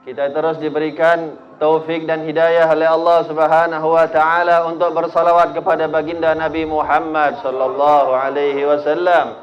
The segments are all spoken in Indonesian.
Kita terus diberikan taufik dan hidayah oleh Allah Subhanahu wa taala untuk bersalawat kepada baginda Nabi Muhammad sallallahu alaihi wasallam.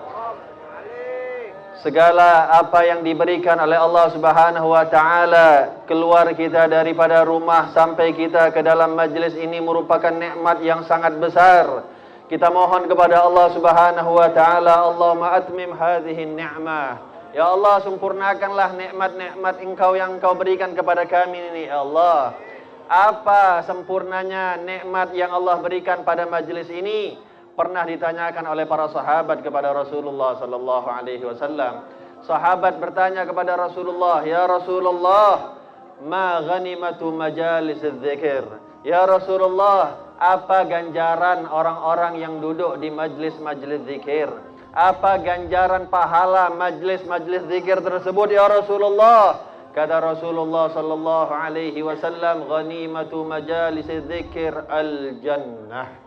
Segala apa yang diberikan oleh Allah Subhanahu wa taala, keluar kita daripada rumah sampai kita ke dalam majlis ini merupakan nikmat yang sangat besar. Kita mohon kepada Allah Subhanahu wa taala, Allahumma atmim hadhihi ni'mah. Ya Allah, sempurnakanlah nikmat-nikmat Engkau yang Engkau berikan kepada kami ini, ya Allah. Apa sempurnanya nikmat yang Allah berikan pada majlis ini? Pernah ditanyakan oleh para sahabat kepada Rasulullah sallallahu alaihi wasallam. Sahabat bertanya kepada Rasulullah, "Ya Rasulullah, ma ghanimatu majalis dzikir?" Ya Rasulullah, apa ganjaran orang-orang yang duduk di majlis-majlis zikir? Apa ganjaran pahala majlis-majlis zikir tersebut, ya Rasulullah? Kata Rasulullah sallallahu alaihi wasallam, "Ghanimatu majalis dzikir al-jannah."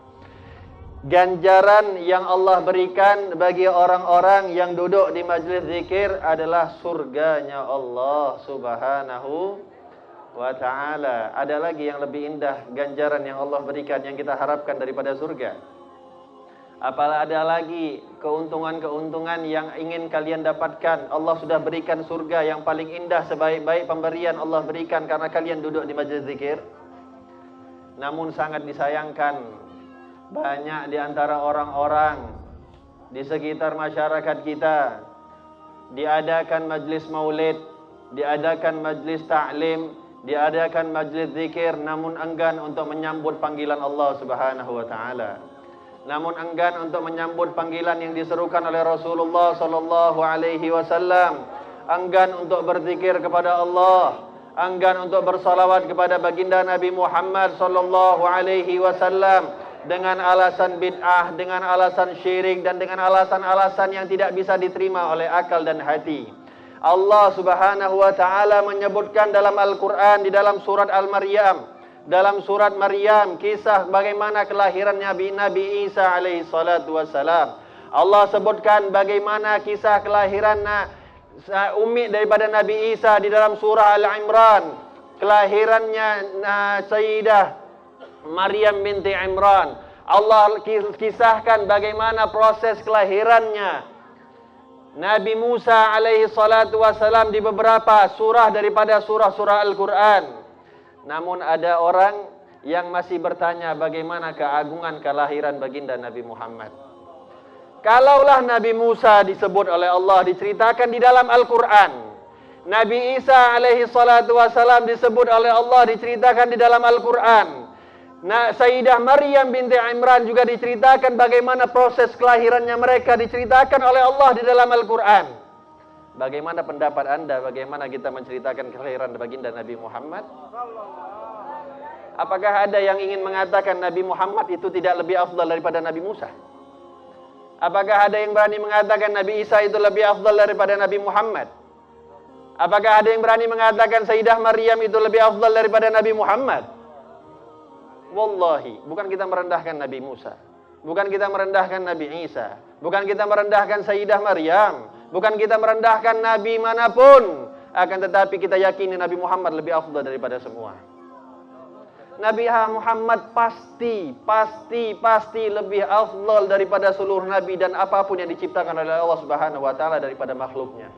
Ganjaran yang Allah berikan bagi orang-orang yang duduk di majlis zikir adalah surganya Allah Subhanahu wa ta'ala. Ada lagi yang lebih indah ganjaran yang Allah berikan yang kita harapkan daripada surga? Apalagi ada lagi keuntungan-keuntungan yang ingin kalian dapatkan? Allah sudah berikan surga yang paling indah, sebaik-baik pemberian Allah berikan karena kalian duduk di majlis zikir. Namun sangat disayangkan, banyak di antara orang-orang di sekitar masyarakat kita diadakan majlis maulid, diadakan majlis ta'lim, diadakan majlis zikir, namun enggan untuk menyambut panggilan Allah Subhanahu wa taala. Namun enggan untuk menyambut panggilan yang diserukan oleh Rasulullah sallallahu alaihi wasallam. Enggan untuk berzikir kepada Allah, enggan untuk bersalawat kepada baginda Nabi Muhammad sallallahu alaihi wasallam dengan alasan bid'ah, dengan alasan syirik dan dengan alasan-alasan yang tidak bisa diterima oleh akal dan hati. Allah Subhanahu wa taala menyebutkan dalam Al-Qur'an di dalam surat Al-Maryam, dalam surat Maryam, kisah bagaimana kelahiran Nabi Isa alaihi salatu wassalam. Allah sebutkan bagaimana kisah kelahiran ummi daripada Nabi Isa di dalam surah Al-Imran. Kelahirannya Sayyidah Maryam binti Imran. Allah kisahkan bagaimana proses kelahirannya Nabi Musa alaihi salatu wassalam di beberapa surah daripada surah-surah Al-Quran. Namun ada orang yang masih bertanya bagaimana keagungan kelahiran baginda Nabi Muhammad. Kalaulah Nabi Musa disebut oleh Allah, diceritakan di dalam Al-Quran, Nabi Isa alaihi salatu wassalam disebut oleh Allah, diceritakan di dalam Al-Quran, Sayyidah Maryam binti Imran juga diceritakan bagaimana proses kelahirannya mereka, diceritakan oleh Allah di dalam Al-Quran. Bagaimana pendapat anda, bagaimana kita menceritakan kelahiran baginda Nabi Muhammad? Apakah ada yang ingin mengatakan Nabi Muhammad itu tidak lebih afdal daripada Nabi Musa? Apakah ada yang berani mengatakan Nabi Isa itu lebih afdal daripada Nabi Muhammad? Apakah ada yang berani mengatakan Sayyidah Maryam itu lebih afdal daripada Nabi Muhammad? Wallahi, bukan kita merendahkan Nabi Musa, bukan kita merendahkan Nabi Isa, bukan kita merendahkan Sayyidah Maryam, bukan kita merendahkan Nabi manapun, akan tetapi kita yakini Nabi Muhammad lebih afdal daripada semua. Nabi Muhammad pasti lebih afdal daripada seluruh nabi dan apapun yang diciptakan oleh Allah Subhanahu wa taala daripada makhluknya.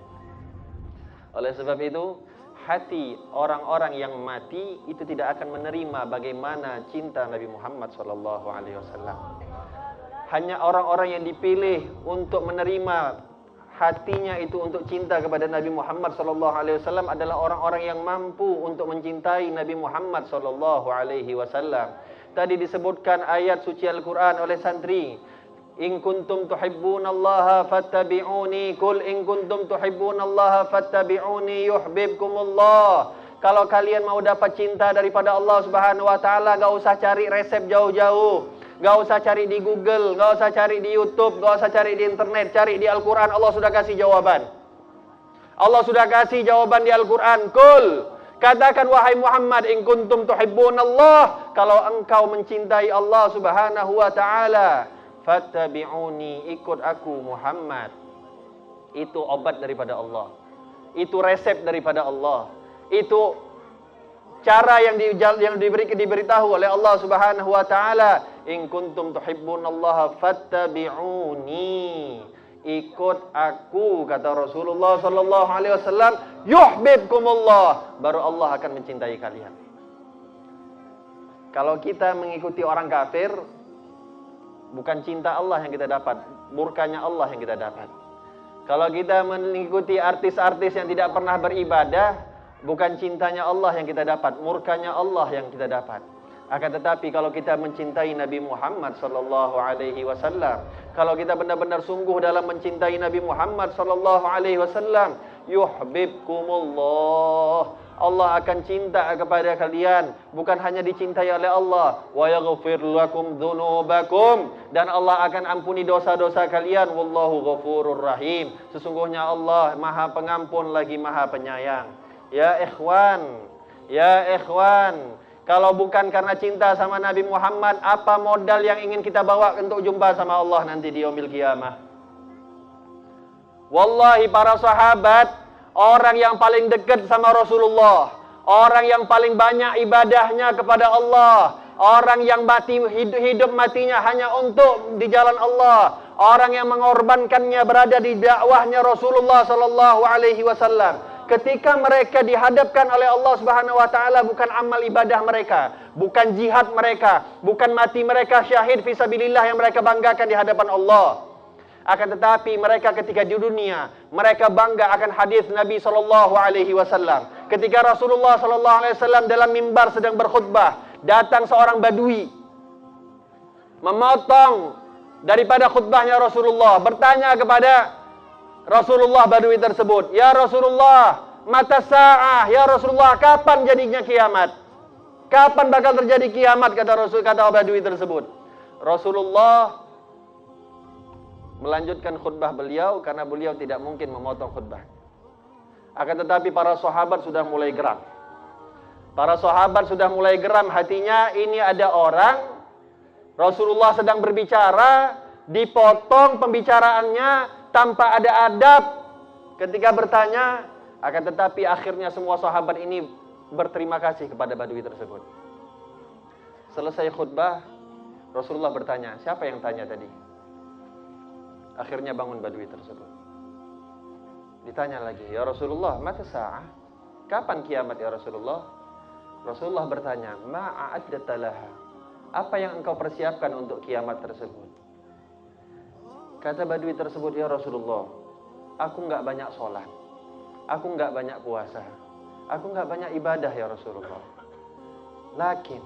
Oleh sebab itu, hati orang-orang yang mati itu tidak akan menerima bagaimana cinta Nabi Muhammad sallallahu alaihi wasallam. Hanya orang-orang yang dipilih untuk menerima hatinya itu untuk cinta kepada Nabi Muhammad sallallahu alaihi wasallam adalah orang-orang yang mampu untuk mencintai Nabi Muhammad sallallahu alaihi wasallam. Tadi disebutkan ayat suci Al-Qur'an oleh santri, "In kuntum tuhibbunallaha fattabi'uni." Qul in kuntum tuhibbunallaha fattabi'uni yuhibbukumullah. Kalau kalian mau dapat cinta daripada Allah Subhanahu wa taala, enggak usah cari resep jauh-jauh. Gak usah cari di Google, gak usah cari di YouTube, gak usah cari di internet, cari di Al-Quran. Allah sudah kasih jawaban. Allah sudah kasih jawaban di Al-Quran. Qul, katakan wahai Muhammad, in kuntum tuhibbunallah, kalau engkau mencintai Allah Subhanahu wa taala, fattabi'uni, ikut aku Muhammad. Itu obat daripada Allah. Itu resep daripada Allah. Itu cara yang diberitahu oleh Allah Subhanahu wa taala, in kuntum tuhibbunallaha fattabi'uni. Ikut aku, kata Rasulullah sallallahu alaihi wasallam, yuhibbukumullah, baru Allah akan mencintai kalian. Kalau kita mengikuti orang kafir, bukan cinta Allah yang kita dapat, murkanya Allah yang kita dapat. Kalau kita mengikuti artis-artis yang tidak pernah beribadah, bukan cintanya Allah yang kita dapat, murkanya Allah yang kita dapat. Akan tetapi kalau kita mencintai Nabi Muhammad sallallahu alaihi wasallam, kalau kita benar-benar sungguh dalam mencintai Nabi Muhammad sallallahu alaihi wasallam, yuhibbukumullah, Allah akan cinta kepada kalian. Bukan hanya dicintai oleh Allah, wa yaghfir lakum dzunubakum, dan Allah akan ampuni dosa-dosa kalian. Wallahu ghafurur rahim, sesungguhnya Allah Maha Pengampun lagi Maha Penyayang. Ya ikhwan, kalau bukan karena cinta sama Nabi Muhammad, apa modal yang ingin kita bawa untuk jumpa sama Allah nanti di yaumil qiyamah? Wallahi para sahabat, orang yang paling dekat sama Rasulullah, orang yang paling banyak ibadahnya kepada Allah, orang yang hidup matinya hanya untuk di jalan Allah, orang yang mengorbankannya berada di dakwahnya Rasulullah sallallahu alaihi wasallam. Ketika mereka dihadapkan oleh Allah Subhanahu wa taala, bukan amal ibadah mereka, bukan jihad mereka, bukan mati mereka syahid fisabilillah yang mereka banggakan di hadapan Allah. Akan tetapi mereka ketika di dunia, mereka bangga akan hadis Nabi sallallahu alaihi wasallam. Ketika Rasulullah sallallahu alaihi wasallam dalam mimbar sedang berkhutbah, datang seorang badui memotong daripada khutbahnya Rasulullah, bertanya kepada Rasulullah badui tersebut, "Ya Rasulullah, mata sa'ah, ya Rasulullah, kapan jadinya kiamat? Kapan bakal terjadi kiamat?" kata badui tersebut. Rasulullah melanjutkan khutbah beliau karena beliau tidak mungkin memotong khutbah. Akan tetapi para sahabat sudah mulai geram. Para sahabat sudah mulai geram hatinya, ini ada orang, Rasulullah sedang berbicara, dipotong pembicaraannya tanpa ada adab ketika bertanya. Akan tetapi akhirnya semua sahabat ini berterima kasih kepada badui tersebut. Selesai khutbah, Rasulullah bertanya, siapa yang tanya tadi? Akhirnya bangun badui tersebut. Ditanya lagi, ya Rasulullah, mata sa'ah? Kapan kiamat ya Rasulullah? Rasulullah bertanya, ma'a'addata laha? Apa yang engkau persiapkan untuk kiamat tersebut? Kata badui tersebut, ya Rasulullah, aku enggak banyak sholat, aku enggak banyak puasa, aku enggak banyak ibadah ya Rasulullah. Lakin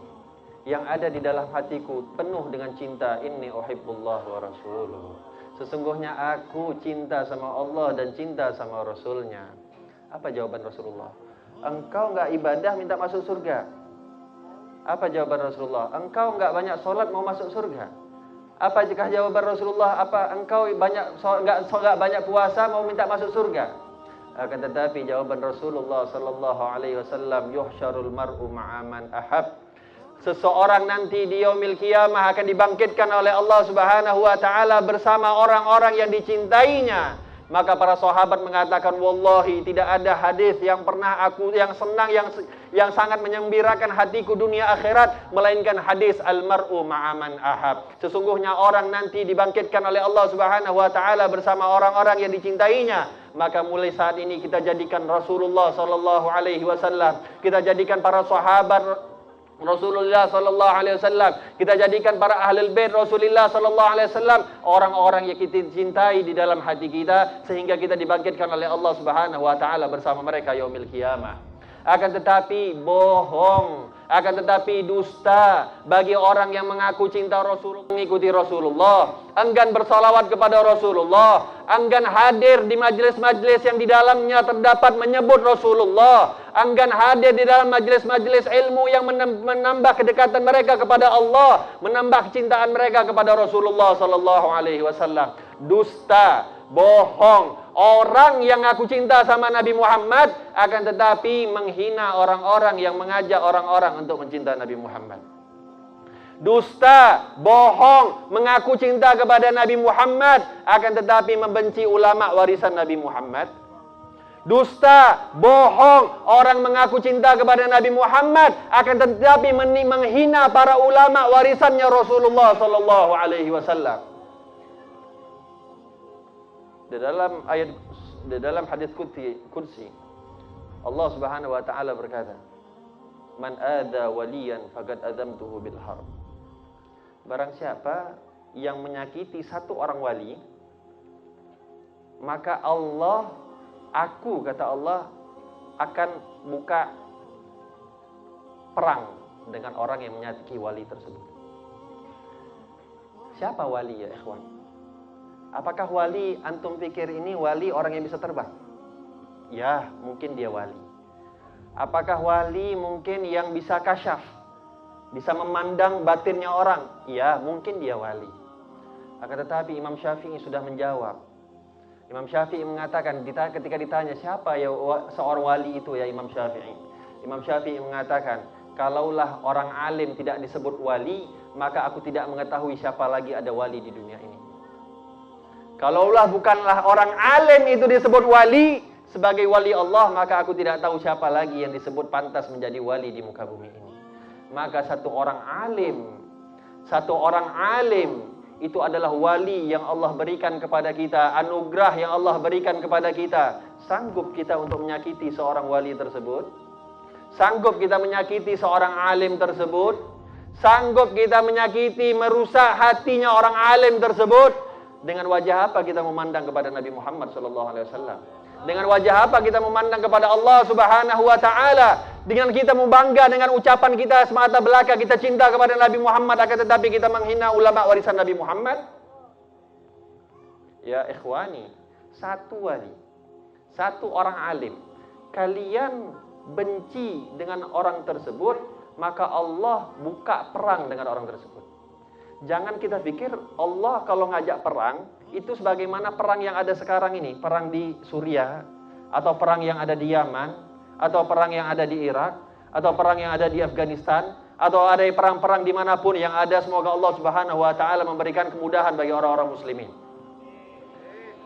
yang ada di dalam hatiku penuh dengan cinta, inni uhibbullah wa rasuluh. Sesungguhnya aku cinta sama Allah dan cinta sama Rasulnya. Apa jawaban Rasulullah? Engkau enggak ibadah minta masuk surga. Apa jawaban Rasulullah? Engkau enggak banyak sholat mau masuk surga. Apa jika jawaban Rasulullah? Apa engkau enggak banyak puasa mau minta masuk surga? Akan tetapi jawaban Rasulullah sallallahu alaihi wasallam, yuhsyarul mar'u ma'a man ahab. Seseorang nanti di yaumil qiyamah akan dibangkitkan oleh Allah Subhanahu wa taala bersama orang-orang yang dicintainya. Maka para sahabat mengatakan, wallahi tidak ada hadis yang pernah aku yang senang, yang sangat menyembirakan hatiku dunia akhirat, melainkan hadis almar'u ma'aman ahab. Sesungguhnya orang nanti dibangkitkan oleh Allah Subhanahu wa taala bersama orang-orang yang dicintainya. Maka mulai saat ini kita jadikan Rasulullah sallallahu alaihi wasallam, kita jadikan para sahabat Rasulullah sallallahu alaihi wasallam, kita jadikan para ahlul bait Rasulullah sallallahu alaihi wasallam orang-orang yang kita cintai di dalam hati kita, sehingga kita dibangkitkan oleh Allah Subhanahu wa taala bersama mereka yaumil qiyamah. Akan tetapi bohong, akan tetapi dusta bagi orang yang mengaku cinta Rasulullah, mengikuti Rasulullah, enggan bersalawat kepada Rasulullah, enggan hadir di majlis-majlis yang di dalamnya terdapat menyebut Rasulullah, enggan hadir di dalam majlis-majlis ilmu yang menambah kedekatan mereka kepada Allah, menambah kecintaan mereka kepada Rasulullah sallallahu alaihi wasallam. Dusta, bohong, orang yang ngaku cinta sama Nabi Muhammad akan tetapi menghina orang-orang yang mengajak orang-orang untuk mencintai Nabi Muhammad. Dusta, bohong, mengaku cinta kepada Nabi Muhammad akan tetapi membenci ulama warisan Nabi Muhammad. dusta, bohong, orang mengaku cinta kepada Nabi Muhammad akan tetapi menghina para ulama warisannya Rasulullah sallallahu alaihi wasallam. Di dalam hadis qudsi Allah Subhanahu wa taala berkata, "Man adza waliyan faqad adzamtuhu bil harb." Barang siapa yang menyakiti satu orang wali, maka kata Allah akan buka perang dengan orang yang menyakiti wali tersebut. Siapa wali ya ikhwan? Apakah wali antum pikir ini wali orang yang bisa terbang? Ya, mungkin dia wali. Apakah wali mungkin yang bisa kasyaf? Bisa memandang batinnya orang? Ya, mungkin dia wali. Akan tetapi Imam Syafi'i sudah menjawab. Imam Syafi'i mengatakan ketika ditanya siapa ya seorang wali itu ya Imam Syafi'i. Imam Syafi'i mengatakan, kalaulah orang alim tidak disebut wali, maka aku tidak mengetahui siapa lagi ada wali di dunia ini. Kalaulah bukanlah orang alim itu disebut wali sebagai wali Allah, maka aku tidak tahu siapa lagi yang disebut pantas menjadi wali di muka bumi ini. Maka satu orang alim itu adalah wali yang Allah berikan kepada kita, anugerah yang Allah berikan kepada kita. Sanggup kita untuk menyakiti seorang wali tersebut? Sanggup kita menyakiti seorang alim tersebut? Sanggup kita menyakiti, merusak hatinya orang alim tersebut? Dengan wajah apa kita memandang kepada Nabi Muhammad SAW? Dengan wajah apa kita memandang kepada Allah Subhanahu wa taala? Dengan kita membangga dengan ucapan kita semata belaka kita cinta kepada Nabi Muhammad, akan tetapi kita menghina ulama warisan Nabi Muhammad? Ya ikhwani, satu wali, satu orang alim, kalian benci dengan orang tersebut, maka Allah buka perang dengan orang tersebut. Jangan kita pikir Allah kalau ngajak perang itu sebagaimana perang yang ada sekarang ini, perang di Suriah, atau perang yang ada di Yaman, atau perang yang ada di Irak, atau perang yang ada di Afghanistan, atau ada perang-perang dimanapun yang ada. Semoga Allah Subhanahu wa taala memberikan kemudahan bagi orang-orang muslimin.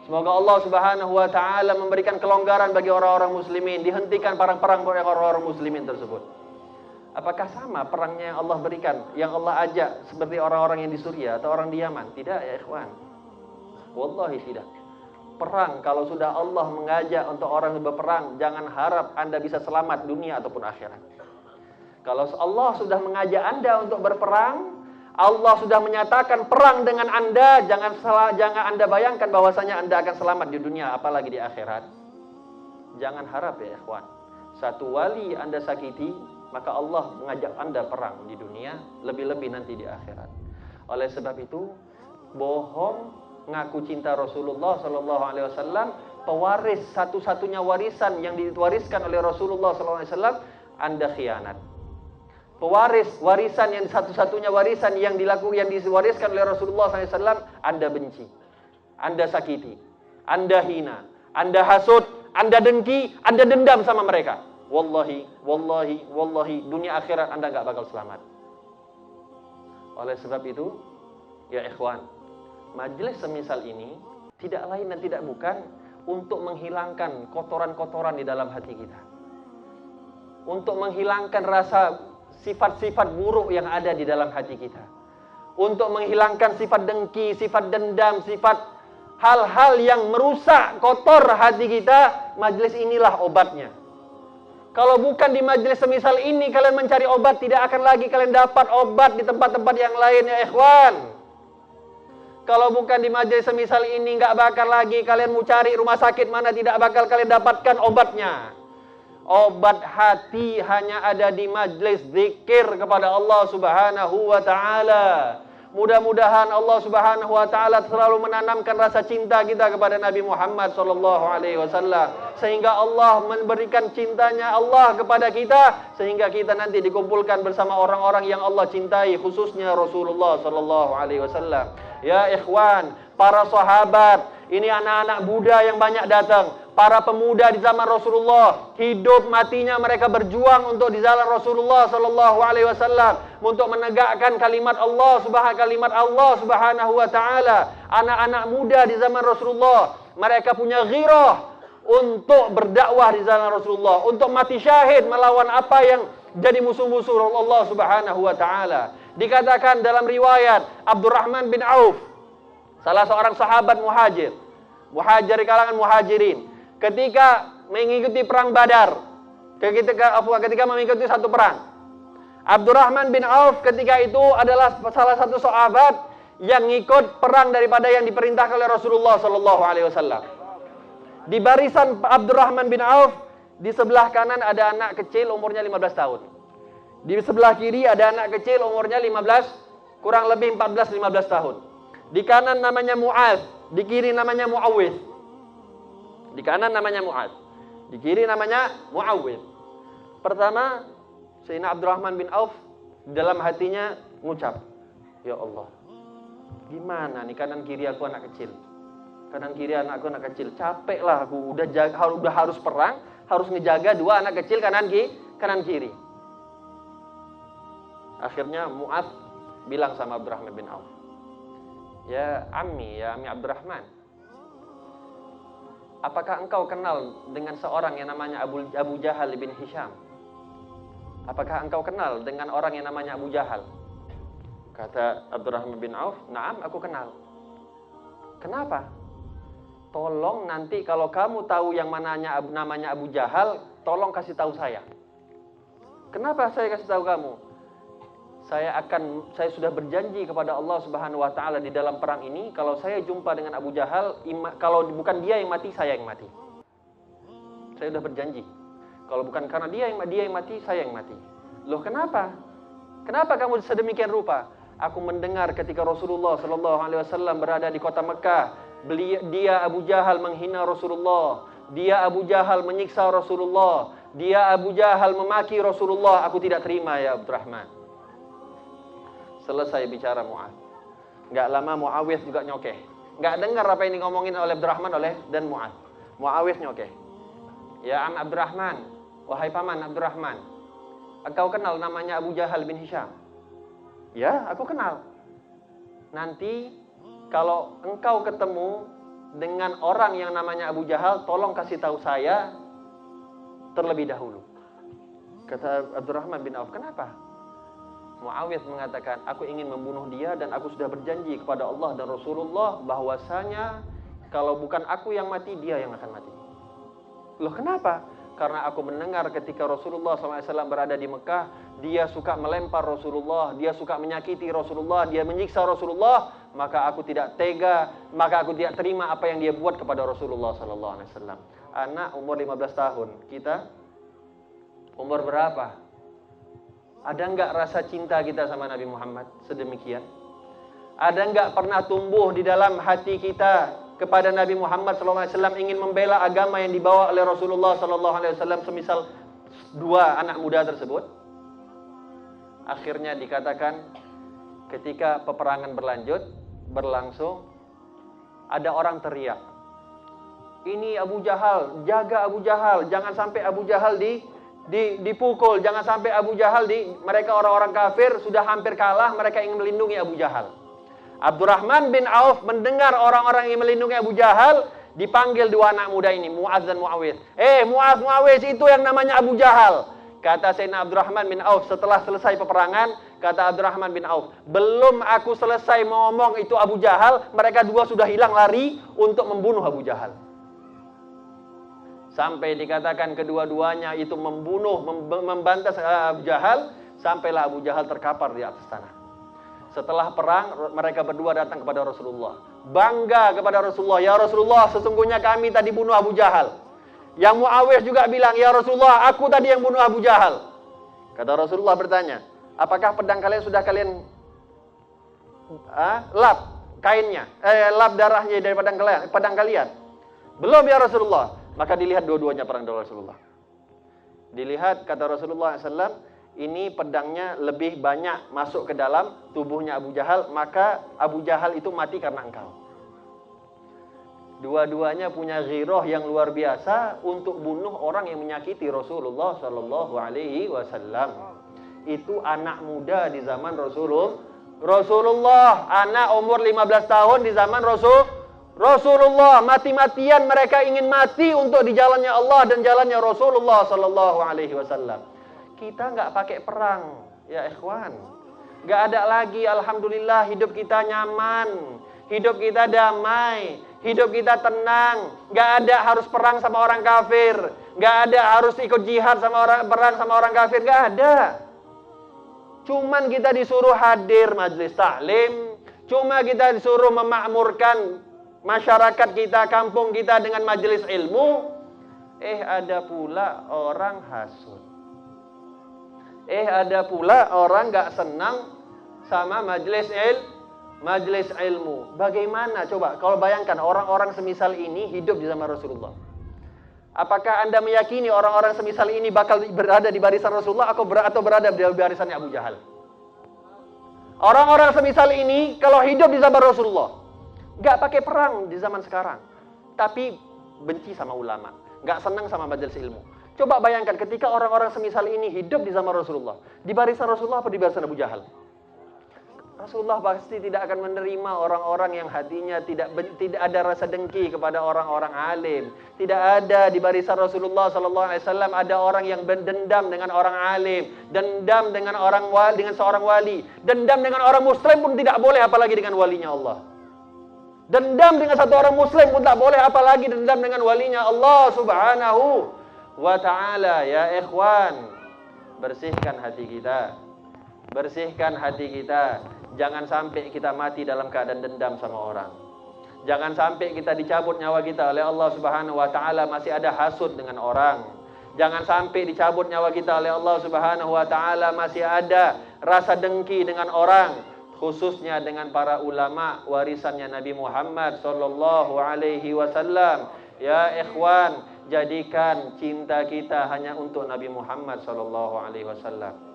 Semoga Allah Subhanahu wa taala memberikan kelonggaran bagi orang-orang muslimin, dihentikan perang-perang bagi orang-orang muslimin tersebut. Apakah sama perangnya yang Allah berikan, yang Allah ajak seperti orang-orang yang di Suriah atau orang di Yaman? Tidak ya ikhwan. Wallahi tidak. Perang kalau sudah Allah mengajak untuk orang berperang, jangan harap Anda bisa selamat dunia ataupun akhirat. Kalau Allah sudah mengajak Anda untuk berperang, Allah sudah menyatakan perang dengan Anda, jangan Anda bayangkan bahwasanya Anda akan selamat di dunia apalagi di akhirat. Jangan harap ya ikhwan. Satu wali Anda sakiti, maka Allah mengajak Anda perang di dunia, lebih-lebih nanti di akhirat. Oleh sebab itu, bohong, ngaku cinta Rasulullah sallallahu alaihi wasallam, pewaris satu-satunya warisan yang diwariskan oleh Rasulullah sallallahu alaihi wasallam, Anda khianat. Pewaris warisan yang satu-satunya warisan yang diwariskan oleh Rasulullah sallallahu alaihi wasallam, Anda benci. Anda sakiti. Anda hina. Anda hasut, Anda dengki, Anda dendam sama mereka. Wallahi, dunia akhirat Anda nggak bakal selamat. Oleh sebab itu, ya ikhwan, majelis semisal ini tidak lain dan tidak bukan untuk menghilangkan kotoran-kotoran di dalam hati kita. Untuk menghilangkan rasa sifat-sifat buruk yang ada di dalam hati kita. Untuk menghilangkan sifat dengki, sifat dendam, sifat hal-hal yang merusak kotor hati kita, majelis inilah obatnya. Kalau bukan di majelis semisal ini kalian mencari obat, tidak akan lagi kalian dapat obat di tempat-tempat yang lain ya ikhwan. Kalau bukan di majelis semisal ini, nggak bakal lagi kalian mau cari rumah sakit mana tidak bakal kalian dapatkan obatnya. Obat hati hanya ada di majelis zikir kepada Allah Subhanahu wa taala. Mudah-mudahan Allah Subhanahu wa taala selalu menanamkan rasa cinta kita kepada Nabi Muhammad sallallahu alaihi wasallam, sehingga Allah memberikan cintanya Allah kepada kita, sehingga kita nanti dikumpulkan bersama orang-orang yang Allah cintai, khususnya Rasulullah sallallahu alaihi wasallam. Ya ikhwan, para sahabat, ini anak-anak muda yang banyak datang. Para pemuda di zaman Rasulullah, hidup matinya mereka berjuang untuk di jalan Rasulullah sallallahu alaihi wasallam, untuk menegakkan kalimat Allah Subhanahu wa taala. Anak-anak muda di zaman Rasulullah, mereka punya ghirah untuk berdakwah di jalan Rasulullah, untuk mati syahid melawan apa yang jadi musuh-musuh Allah Subhanahu wa taala. Dikatakan dalam riwayat Abdurrahman bin Auf, salah seorang sahabat muhajir di kalangan muhajirin, ketika mengikuti perang Badar, ketika mengikuti satu perang, Abdurrahman bin Auf ketika itu adalah salah satu sahabat yang ngikut perang daripada yang diperintahkan oleh Rasulullah sallallahu alaihi wasallam. Di barisan Abdurrahman bin Auf, di sebelah kanan ada anak kecil umurnya 15 tahun. Di sebelah kiri ada anak kecil umurnya 15, kurang lebih 14-15 tahun. Di kanan namanya Mu'adz, di kiri namanya Mu'awwidh. Di kanan namanya Mu'adz, di kiri namanya Mu'awwidh. Pertama, Sayyidina Abdurrahman bin Auf dalam hatinya mengucap, ya Allah, gimana nih kanan kiri aku anak kecil, kanan kiri anakku anak kecil, capek lah aku, udah harus perang, harus ngejaga dua anak kecil kanan kiri. Akhirnya Mu'adz bilang sama Abdurrahman bin Auf, ya Ammi Abdurrahman, apakah engkau kenal dengan seorang yang namanya Abu Jahal bin Hisham? Apakah engkau kenal dengan orang yang namanya Abu Jahal? Kata Abdurrahman bin Auf, "Na'am, aku kenal." Kenapa? Tolong nanti kalau kamu tahu yang namanya Abu Jahal, tolong kasih tahu saya. Kenapa saya kasih tahu kamu? Saya sudah berjanji kepada Allah Subhanahu wa taala di dalam perang ini, kalau saya jumpa dengan Abu Jahal, kalau bukan dia yang mati, saya yang mati. Saya sudah berjanji. Kalau bukan karena dia yang mati, saya yang mati. Loh, kenapa? Kenapa kamu sedemikian rupa? Aku mendengar ketika Rasulullah sallallahu alaihi wasallam berada di kota Mekah, dia Abu Jahal menghina Rasulullah, dia Abu Jahal menyiksa Rasulullah, dia Abu Jahal memaki Rasulullah. Aku tidak terima ya Abdurrahman. Selesai bicara Mu'adz. Enggak lama Mu'awwidh juga nyokeh. Enggak dengar apa yang ngomongin oleh Abdurrahman dan Mu'adz. Mu'awwidh nyokeh. Ya Am Abdurrahman, wahai paman Abdurrahman, engkau kenal namanya Abu Jahal bin Hisham? Ya, aku kenal. Nanti kalau engkau ketemu dengan orang yang namanya Abu Jahal, tolong kasih tahu saya terlebih dahulu. Kata Abdurrahman bin Auf, kenapa? Mu'awwidh mengatakan, aku ingin membunuh dia dan aku sudah berjanji kepada Allah dan Rasulullah bahwasanya kalau bukan aku yang mati, dia yang akan mati. Loh, kenapa? Karena aku mendengar ketika Rasulullah SAW berada di Mekah, dia suka melempar Rasulullah, dia suka menyakiti Rasulullah, dia menyiksa Rasulullah, maka aku tidak tega, maka aku tidak terima apa yang dia buat kepada Rasulullah SAW. Anak umur 15 tahun, kita umur berapa? Ada enggak rasa cinta kita sama Nabi Muhammad sedemikian? Ada enggak pernah tumbuh di dalam hati kita kepada Nabi Muhammad SAW ingin membela agama yang dibawa oleh Rasulullah SAW, semisal dua anak muda tersebut? Akhirnya dikatakan ketika peperangan berlangsung, ada orang teriak, ini Abu Jahal, jaga Abu Jahal, jangan sampai Abu Jahal dipukul, jangan sampai Abu Jahal mereka orang-orang kafir sudah hampir kalah, mereka ingin melindungi Abu Jahal. Abdurrahman bin Auf mendengar orang-orang yang melindungi Abu Jahal, dipanggil dua anak muda ini, Mu'adz dan Mu'awwidh. Mu'adz, Mu'awwidh, itu yang namanya Abu Jahal. Kata Sayyidina Abdurrahman bin Auf setelah selesai peperangan, kata Abdurrahman bin Auf, belum aku selesai ngomong itu Abu Jahal, mereka dua sudah hilang lari untuk membunuh Abu Jahal. Sampai dikatakan kedua-duanya itu membantas Abu Jahal, sampailah Abu Jahal terkapar di atas tanah. Setelah perang, mereka berdua datang kepada Rasulullah, bangga kepada Rasulullah, ya Rasulullah, sesungguhnya kami tadi bunuh Abu Jahal. Yang Mu'awwidh juga bilang, ya Rasulullah, aku tadi yang bunuh Abu Jahal. Kata Rasulullah bertanya, apakah pedang kalian sudah kalian lap kainnya, lap darahnya dari pedang kalian? Belum ya Rasulullah. Maka dilihat dua-duanya perang dengan Rasulullah. Dilihat, kata Rasulullah SAW, ini pedangnya lebih banyak masuk ke dalam tubuhnya Abu Jahal, maka Abu Jahal itu mati karena engkau. Dua-duanya punya ghirah yang luar biasa untuk bunuh orang yang menyakiti Rasulullah Sallallahu Alaihi Wasallam. Itu anak muda di zaman Rasulullah, anak umur 15 tahun di zaman Rasulullah mati-matian mereka ingin mati untuk di jalannya Allah dan jalannya Rasulullah sallallahu alaihi wasallam. Kita nggak pakai perang, ya ikhwan. Nggak ada lagi, alhamdulillah, hidup kita nyaman, hidup kita damai, hidup kita tenang. Nggak ada harus perang sama orang kafir, nggak ada harus ikut jihad sama perang sama orang kafir, nggak ada. Cuman kita disuruh hadir majelis taklim, cuma kita disuruh memakmurkan masyarakat kita, kampung kita dengan majelis ilmu. Ada pula orang hasud. Ada pula orang gak senang sama majelis ilmu. Bagaimana coba kalau bayangkan orang-orang semisal ini hidup di zaman Rasulullah. Apakah Anda meyakini orang-orang semisal ini bakal berada di barisan Rasulullah atau berada di barisannya Abu Jahal? Orang-orang semisal ini kalau hidup di zaman Rasulullah, gak pakai perang di zaman sekarang, tapi benci sama ulama, gak senang sama majelis ilmu. Coba bayangkan ketika orang-orang semisal ini hidup di zaman Rasulullah, di barisan Rasulullah apa di barisan Abu Jahal? Rasulullah pasti tidak akan menerima orang-orang yang hatinya tidak ada rasa dengki kepada orang-orang alim. Tidak ada di barisan Rasulullah sallallahu alaihi wasallam ada orang yang berdendam dengan orang alim, dendam dengan orang wali, dengan seorang wali, dendam dengan orang muslim pun tidak boleh, apalagi dengan walinya Allah. Dendam dengan satu orang muslim pun tak boleh, apalagi dendam dengan walinya Allah subhanahu wa ta'ala. Ya ikhwan, bersihkan hati kita, bersihkan hati kita. Jangan sampai kita mati dalam keadaan dendam sama orang. Jangan sampai kita dicabut nyawa kita oleh Allah subhanahu wa ta'ala masih ada hasud dengan orang. Jangan sampai dicabut nyawa kita oleh Allah subhanahu wa ta'ala masih ada rasa dengki dengan orang, khususnya dengan para ulama warisannya Nabi Muhammad sallallahu alaihi wasallam. Ya ikhwan, jadikan cinta kita hanya untuk Nabi Muhammad sallallahu alaihi wasallam.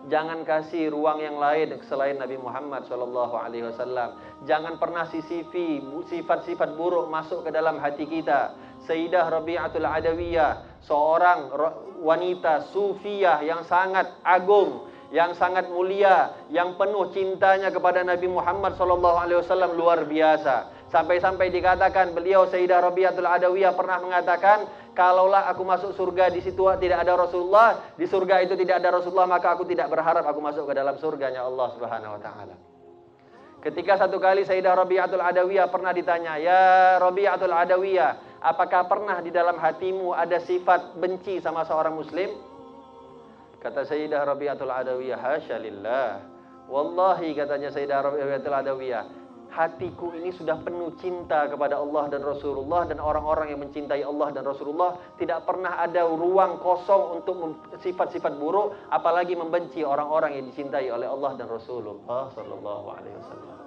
Jangan kasih ruang yang lain selain Nabi Muhammad sallallahu alaihi wasallam. Jangan pernah sisipi sifat-sifat buruk masuk ke dalam hati kita. Sayyidah Rabi'atul Adawiyah, seorang wanita sufiyah yang sangat agung, yang sangat mulia, yang penuh cintanya kepada Nabi Muhammad sallallahu alaihi wasallam luar biasa. Sampai-sampai dikatakan beliau Sayyidah Rabi'atul Adawiyah pernah mengatakan, kalaulah aku masuk surga di situ tidak ada Rasulullah, di surga itu tidak ada Rasulullah, maka aku tidak berharap aku masuk ke dalam surganya Allah Subhanahu wa taala. Ketika satu kali Sayyidah Rabi'atul Adawiyah pernah ditanya, "Ya Rabi'atul Adawiyah, apakah pernah di dalam hatimu ada sifat benci sama seorang muslim?" Kata Sayyidah Rabi'atul Adawiyah, "Hasya lillah." Wallahi, katanya Sayyidah Rabi'atul Adawiyah, hatiku ini sudah penuh cinta kepada Allah dan Rasulullah, dan orang-orang yang mencintai Allah dan Rasulullah tidak pernah ada ruang kosong untuk sifat-sifat buruk, apalagi membenci orang-orang yang dicintai oleh Allah dan Rasulullah sallallahu alaihi wasallam.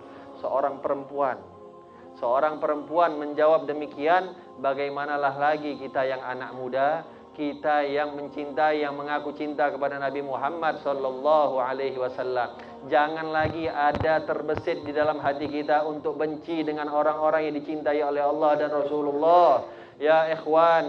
Seorang perempuan menjawab demikian, bagaimanalah lagi kita yang anak muda, kita yang mencintai, yang mengaku cinta kepada Nabi Muhammad sallallahu alaihi wasallam. Jangan lagi ada terbesit di dalam hati kita untuk benci dengan orang-orang yang dicintai oleh Allah dan Rasulullah. Ya ikhwan,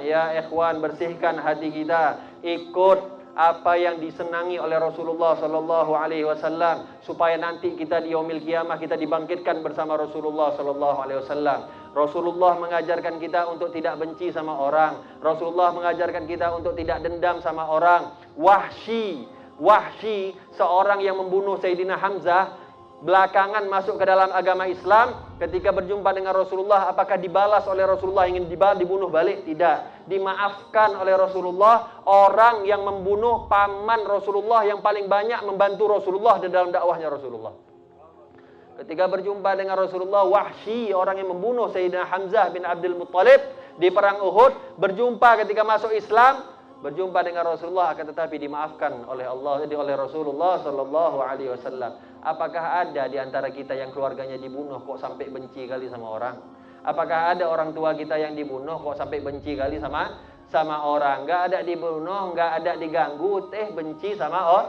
bersihkan hati kita, ikut apa yang disenangi oleh Rasulullah sallallahu alaihi wasallam, supaya nanti kita di yaumil qiyamah kita dibangkitkan bersama Rasulullah sallallahu alaihi wasallam. Rasulullah mengajarkan kita untuk tidak benci sama orang. Rasulullah mengajarkan kita untuk tidak dendam sama orang. Wahsy, seorang yang membunuh Sayyidina Hamzah, belakangan masuk ke dalam agama Islam. Ketika berjumpa dengan Rasulullah, apakah dibalas oleh Rasulullah, ingin dibunuh balik? Tidak. Dimaafkan oleh Rasulullah, orang yang membunuh paman Rasulullah yang paling banyak membantu Rasulullah di dalam dakwahnya Rasulullah. Ketika berjumpa dengan Rasulullah, Wahsy, orang yang membunuh Sayyidina Hamzah bin Abdul Muttalib di perang Uhud, berjumpa ketika masuk Islam, berjumpa dengan Rasulullah, akan tetapi dimaafkan oleh Allah, oleh Rasulullah sallallahu alaihi wasallam. Apakah ada di antara kita yang keluarganya dibunuh kok sampai benci kali sama orang? Apakah ada orang tua kita yang dibunuh kok sampai benci kali sama sama orang, nggak ada dibunuh, nggak ada diganggu, benci sama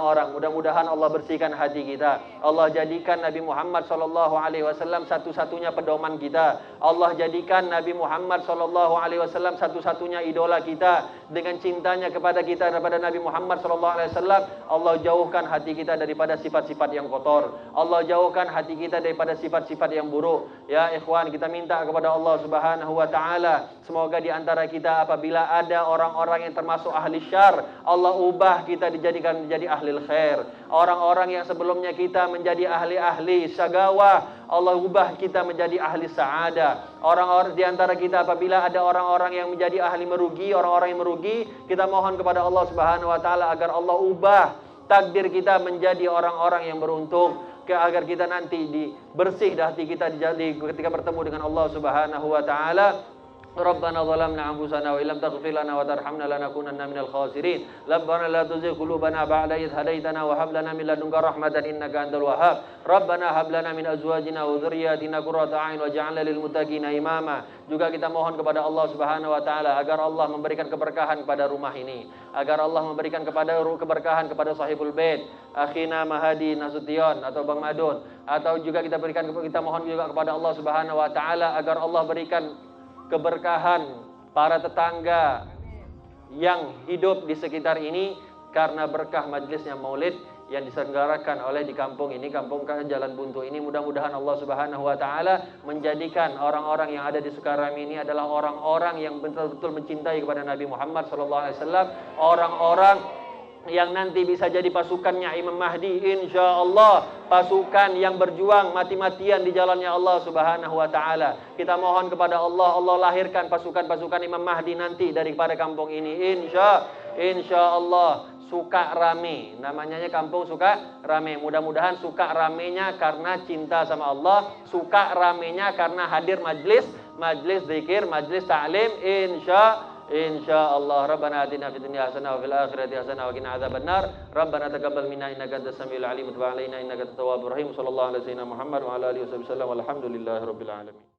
orang. Mudah-mudahan Allah bersihkan hati kita. Allah jadikan Nabi Muhammad SAW satu-satunya pedoman kita. Allah jadikan Nabi Muhammad SAW satu-satunya idola kita. Dengan cintanya kepada kita daripada Nabi Muhammad SAW, Allah jauhkan hati kita daripada sifat-sifat yang kotor. Allah jauhkan hati kita daripada sifat-sifat yang buruk. Ya ikhwan, kita minta kepada Allah Subhanahu wa taala, semoga di antara kita apabila ada orang-orang yang termasuk ahli syar, Allah ubah kita dijadikan menjadi ahli khair. Orang-orang yang sebelumnya kita menjadi ahli-ahli syagawah, Allah ubah kita menjadi ahli sa'adah. Orang-orang di antara kita apabila ada orang-orang yang menjadi ahli merugi, orang-orang yang merugi, kita mohon kepada Allah Subhanahu wa taala agar Allah ubah takdir kita menjadi orang-orang yang beruntung, agar kita nanti bersih hati kita ketika bertemu dengan Allah Subhanahu wa taala. Rabbana zalamna anfusana wa illam taghfir lana wa tarhamna lanakunanna minal khasirin. Rabbana la tuzigh qulubana ba'da idh hadaytana wa hab lana min ladunka rahmatan innaka antal wahhab. Rabbana hab lana min azwajina wa dhurriyyatina qurrata a'yun waj'alna lil muttaqina imama. Juga kita mohon kepada Allah Subhanahu wa taala agar Allah memberikan keberkahan kepada rumah ini, agar Allah memberikan keberkahan kepada sahibul bait, akhina Mahadi Nasution atau Bang Madun, atau juga kita mohon juga kepada Allah Subhanahu wa taala agar Allah berikan keberkahan para tetangga yang hidup di sekitar ini karena berkah majlisnya maulid yang diselenggarakan oleh di kampung ini, kampung Jalan Buntu ini. Mudah-mudahan Allah Subhanahu wa taala menjadikan orang-orang yang ada di Sukarami ini adalah orang-orang yang betul-betul mencintai kepada Nabi Muhammad SAW, orang-orang yang nanti bisa jadi pasukannya Imam Mahdi, insyaallah, pasukan yang berjuang mati-matian di jalannya Allah Subhanahu wa taala. Kita mohon kepada Allah, Allah lahirkan pasukan-pasukan Imam Mahdi nanti daripada kampung ini, insyaallah. Suka rame, namanya kampung suka rame. Mudah-mudahan suka ramenya karena cinta sama Allah, suka ramenya karena hadir majlis zikir, majlis ta'lim, insyaallah. Rabbana atina fid dunya hasanah wa fil akhirati hasanah wa qina adzabannar. Rabbana taqabbal minna innaka antas samiul alim wa tub 'alaina innaka at-tawwabur rahim. Sallallahu alaihi wasallam Muhammad wa ala alihi wasallam. Walhamdulillahirabbil alamin.